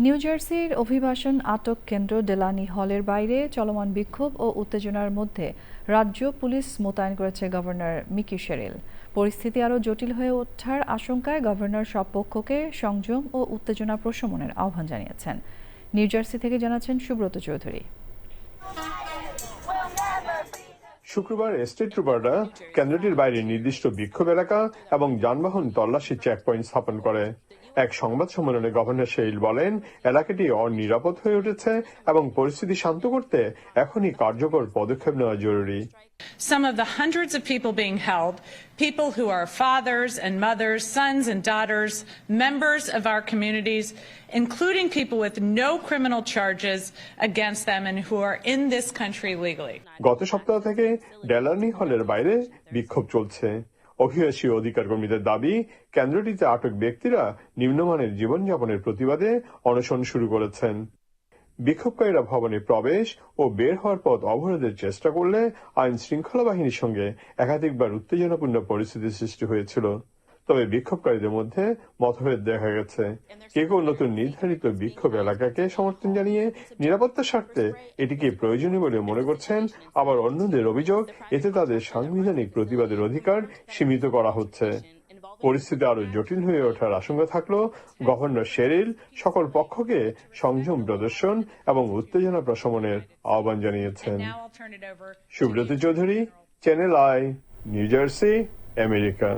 New জার্সির অভিবাসন আটক কেন্দ্র ডেলানি হলের বাইরে চলমান বিক্ষোভ ও উত্তেজনার মধ্যে রাজ্য পুলিশ মোতায়েন করেছে গভর্নর মিকি শেরিল। পরিস্থিতি আরও জটিল হয়ে ওঠার আশঙ্কায় গভর্নর সব পক্ষকে সংযম ও উত্তেজনা প্রশমনের আহ্বান জানিয়েছেন। নিউ জার্সি থেকে জানাচ্ছেন সুব্রত চৌধুরী। শুক্রবার স্টেট ট্রুপাররা কেন্দ্রটির বাইরে নির্দিষ্ট বিক্ষোভ এলাকা এবং যানবাহন তল্লাশি চেকপয়েন্ট স্থাপন করে। এক সংবাদ সম্মেলনে গভর্নর শেরিল বলেন, এলাকাটি অনিরাপদ হয়ে উঠেছে এবং পরিস্থিতি শান্ত করতে এখনই কার্যকর পদক্ষেপ নেওয়া জরুরি। Some of the hundreds of people being held, people who are fathers and mothers, sons and daughters, members of our communities, including people with no criminal charges against them and who are in this country legally. গত সপ্তাহ থেকে Delany হলের বাইরে বিক্ষোভ চলছে। অভিবাসী অধিকার কর্মীদের দাবি, কেন্দ্রটিতে আটক ব্যক্তিরা নিম্নমানের জীবনযাপনের প্রতিবাদে অনশন শুরু করেছেন। বিক্ষোভকারীরা ভবনে প্রবেশ ও বের হওয়ার পথ অবরোধের চেষ্টা করলে আইন শৃঙ্খলা বাহিনীর সঙ্গে একাধিকবার উত্তেজনাপূর্ণ পরিস্থিতি সৃষ্টি হয়েছিল। তবে বিক্ষোভকারীদের মধ্যে মতভেদ দেখা গেছে। কেউ কেউ নতুন নির্ধারিত বিক্ষোভ এলাকাকে সমর্থন জানিয়ে নিরাপত্তার স্বার্থে এটিকে প্রয়োজনীয় বলে মনে করছেন, আবার অন্যদের অভিযোগ এতে তাদের সাংবিধানিক প্রতিবাদের অধিকার সীমিত করা হচ্ছে। পরিস্থিতি আরো জটিল হয়ে ওঠার আশঙ্কা থাকলেও গভর্নর শেরিল সকল পক্ষকে সংযম প্রদর্শন এবং উত্তেজনা প্রশমনের আহ্বান জানিয়েছেন। Subrata Chowdhury, channel I, new jersey, America.